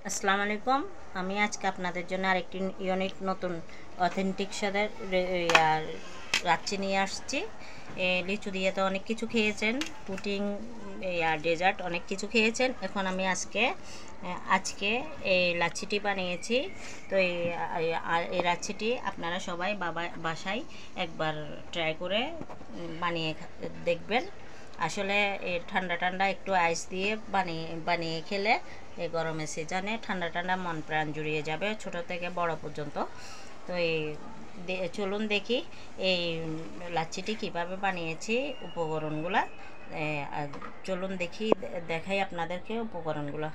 আসসালামু আলাইকুম। আমি আজকে আপনাদের জন্য আরেকটি ইউনিক নতুন অথেন্টিক স্বাদের লাচ্ছি নিয়ে আসছি। লিচু দিয়ে তো অনেক কিছু খেয়েছেন, পুডিং আর ডেজার্ট অনেক কিছু খেয়েছেন। এখন আমি আজকে এই লাচ্ছিটি বানিয়েছি। তো এই লাচ্ছিটি আপনারা সবাই বাসায় একবার ট্রাই করে বানিয়ে দেখবেন। আসলে ঠান্ডা ঠান্ডা একটু আইস দিয়ে বানিয়ে খেলে এই গরমের সিজনে ঠান্ডা ঠান্ডা মন প্রাণ জুড়িয়ে যাবে, ছোট থেকে বড় পর্যন্ত। তো চলুন দেখি এই লাচ্ছিটি কিভাবে বানিয়েছি, উপকরণগুলা। চলুন দেখাই আপনাদেরকে উপকরণগুলো।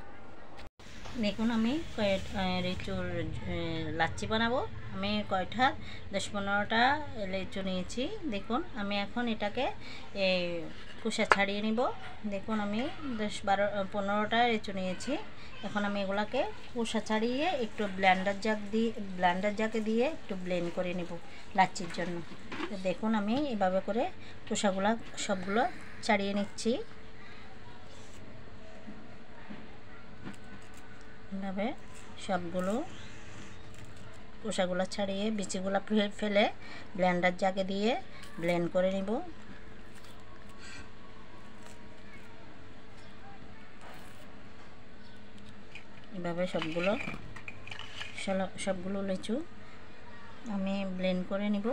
দেখুন আমি লিচুর লাচ্ছি বানাবো। আমি কয়টা 10-15টা লিচু নিয়েছি। দেখুন আমি এখন এটাকে খোসা ছাড়িয়ে নিব। দেখুন আমি 10-15টা লিচু নিয়েছি। এখন আমি এগুলাকে খোসা ছাড়িয়ে একটু ব্লেন্ডার জাকে দিয়ে একটু ব্লেন্ড করে নিব লাচ্ছির জন্য। তো দেখুন আমি এভাবে করে খোসাগুলো সবগুলো ছাড়িয়ে নিচ্ছি। এভাবে সবগুলো খোসাগুলো ছাড়িয়ে বিচিগুলো ফেলে ব্লেন্ডার জাগে দিয়ে ব্লেন্ড করে নিব। এভাবে সবগুলো লিচু আমি ব্লেন্ড করে নিব।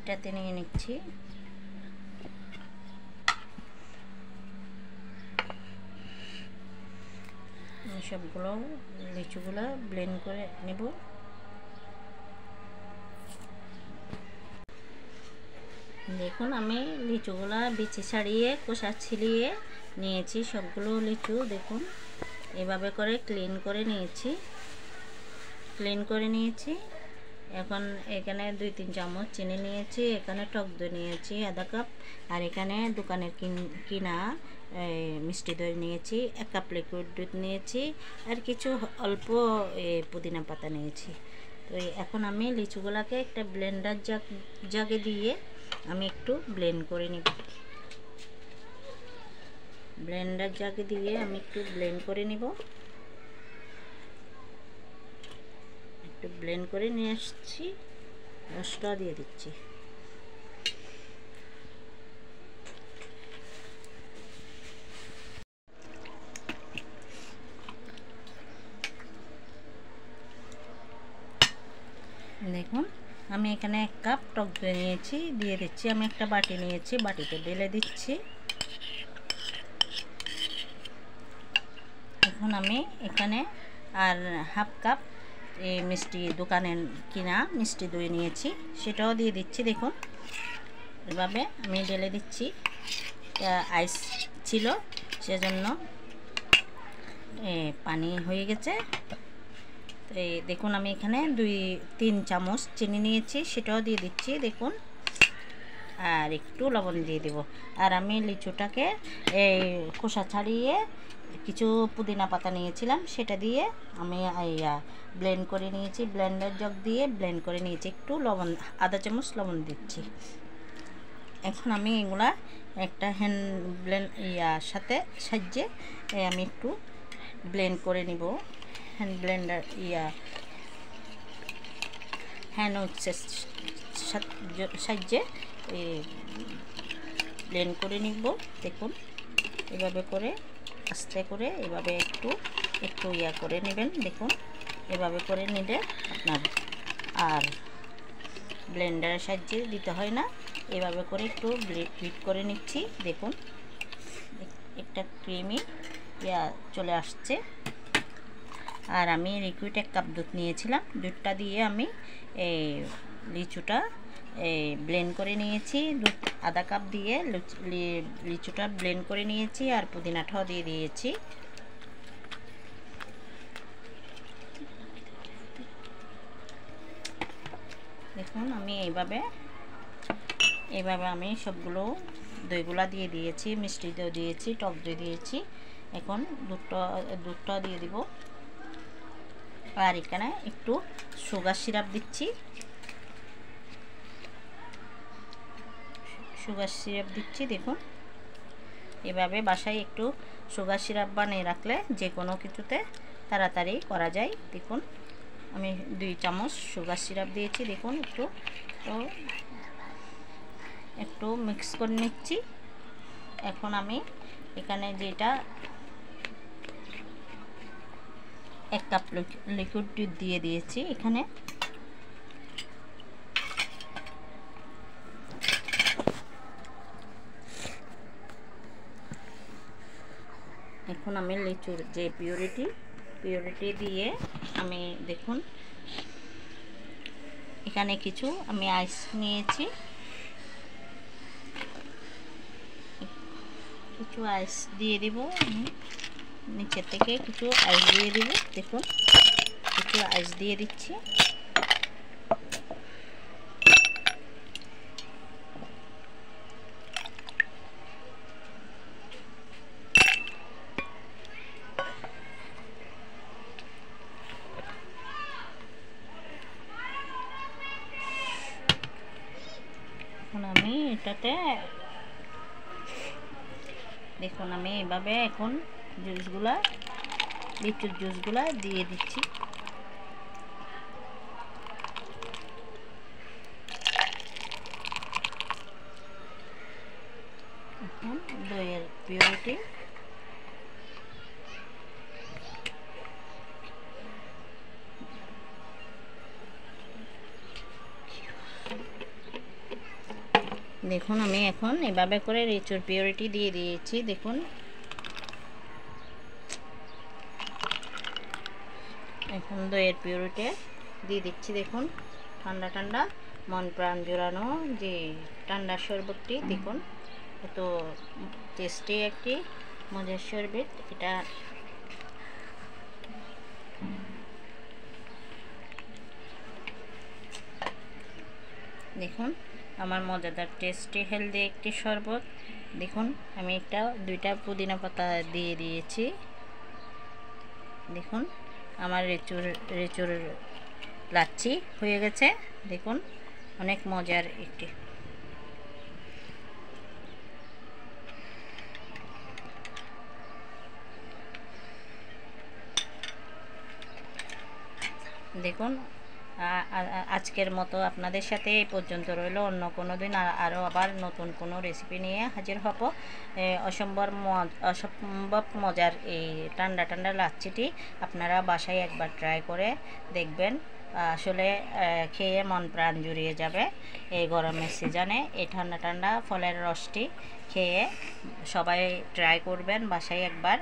এটাতে নিয়ে নিচ্ছি। সবগুলো লিচুগুলো ব্লেন্ড করে নেব। দেখুন আমি লিচুগুলা বিচি ছাড়িয়ে খোসা ছিলিয়ে নিয়েছি সবগুলো লিচু। দেখুন এভাবে করে ক্লিন করে নিয়েছি। এখন এখানে 2-3 চামচ চিনি নিয়েছি, এখানে টক দই নিয়েছি আধা কাপ, আর এখানে দোকানের কিনা মিষ্টি দই নিয়েছি, 1 কাপ লিকুইড দুধ নিয়েছি, আর কিছু অল্প পুদিনা পাতা নিয়েছি। তো এখন আমি লিচুগুলাকে একটা ব্লেন্ডার জাগে দিয়ে আমি একটু ব্লেন্ড করে নিব। ব্লেন্ডার জাগে দিয়ে আমি একটু ব্লেন্ড করে নিব। একটু ব্লেন্ড করে নিয়ে আসছি, রসটা দিয়ে দিচ্ছি। দেখুন আমি এখানে 1 কাপ টক দই নিয়েছি, দিয়ে দিচ্ছি। আমি একটা বাটি নিয়েছি, বাটিতে ঢেলে দিচ্ছি। এখন আমি এখানে আর 1/2 কাপ দোকানের কিনা মিষ্টি দই নিয়েছি, সেটাও দিয়ে দিচ্ছি। দেখুন এভাবে আমি ঢেলে দিচ্ছি। আইস ছিল সেজন্য পানি হয়ে গেছে। তো দেখুন আমি এখানে 2-3 চামচ চিনি নিয়েছি, সেটাও দিয়ে দিচ্ছি। দেখুন আর একটু লবণ দিয়ে দেব। আর আমি লিচুটাকে খোসা ছাড়িয়ে কিছু পুদিনা পাতা নিয়েছিলাম, সেটা দিয়ে আমি ব্লেন্ড করে নিয়েছি। ব্লেন্ডার জগ দিয়ে ব্লেন্ড করে নিয়েছি। একটু লবণ, আধা চামচ লবণ দিচ্ছি। এখন আমি এগুলা একটা হ্যান্ড সাহায্যে আমি একটু ব্লেন্ড করে নিব। হ্যান্ড সাহায্যে ব্লেন্ড করে নিব। দেখুন এভাবে করে আস্তে করে এভাবে একটু করে নেবেন। দেখুন এভাবে করে নিলে আপনার আর ব্লেন্ডারের সাহায্যে দিতে হয় না। এভাবে করে একটু বিট করে নিচ্ছি। দেখুন একটা ক্রিমি চলে আসছে। আর আমি লিকুইড 1 কাপ দুধ নিয়েছিলাম, দুধটা দিয়ে আমি লিচুটা ব্লেন্ড করে নিয়েছি। দুধ আধা কাপ দিয়ে লিচুটা ব্লেন্ড করে নিয়েছি, আর পুদিনাটাও দিয়ে দিয়েছি। দেখুন আমি এইভাবে আমি সবগুলো দইগুলা দিয়ে দিয়েছি, মিষ্টি দই দিয়েছি, টক দই দিয়েছি। এখন দুধটা দিয়ে দিব। আর এখানে একটু সুগার সিরাপ দিচ্ছি। দেখুন এভাবে বাসায় একটু সুগার সিরাপ বানিয়ে রাখলে যে কোনো কিছুতে তাড়াতাড়ি করা যায়। দেখুন আমি 2 চামচ সুগার সিরাপ দিয়েছি। দেখুন একটু মিক্স করে নিচ্ছি। এখন আমি এখানে যেটা 1 কাপ লিকুইড দুধ দিয়ে দিয়েছি এখানে। এখন আমি লিচুর যে পিউরিটি দিয়ে আমি দেখুন এখানে কিছু আমি আইস নিয়েছি, কিছু আইস দিয়ে দিব। নিচে থেকে কিছু আইস দিয়ে দিব। দেখুন কিছু আইস দিয়ে দিচ্ছি। এখন আমি এটাতে দেখুন আমি এভাবে এখন লিচুর জুসগুলা দিয়ে দিচ্ছি। এখন দইয়ের পিউরিটি দেখুন আমি এখন এভাবে করে লিচুর পিউরিটি দিয়ে দিয়েছি। দেখুন এখন দইয়ের পিউরিটি দিয়ে দিচ্ছি। দেখুন ঠান্ডা ঠান্ডা মন প্রাণ জুড়ানো যে ঠান্ডা শরবতটি, দেখুন এত টেস্টি একটি মজার শরবত। এটা দেখুন আমার মজাদার টেস্টি হেলদি একটি শরবত। দেখুন আমি 2টা পুদিনা পাতা দিয়ে দিয়েছি। দেখুন আমার লিচুর লাচ্ছি হয়ে গেছে। দেখুন অনেক মজার একটি। দেখুন আজকের মতো আপনাদের সাথে এই পর্যন্ত রইল। অন্য কোনো দিন আরও আবার নতুন কোনো রেসিপি নিয়ে হাজির হব। অসম্ভব মজার এই ঠান্ডা ঠান্ডা লাচ্ছিটি আপনারা বাসায় একবার ট্রাই করে দেখবেন। আসলে খেয়ে মন প্রাণ জুড়িয়ে যাবে। এই গরমের সিজনে এই ঠান্ডা ঠান্ডা ফলের রসটি খেয়ে সবাই ট্রাই করবেন বাসায় একবার।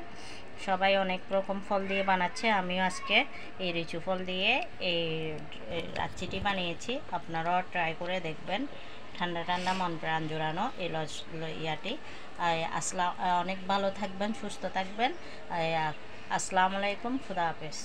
সবাই অনেক রকম ফল দিয়ে বানাচ্ছে, আমিও আজকে এই লিচু ফল দিয়ে এই লাচ্ছিটি বানিয়েছি। আপনারাও ট্রাই করে দেখবেন। ঠান্ডা ঠান্ডা মন প্রাণ জোড়ানো এই ইয়াটি। অনেক ভালো থাকবেন, সুস্থ থাকবেন। আসসালামু আলাইকুম, খুদা হাফেজ।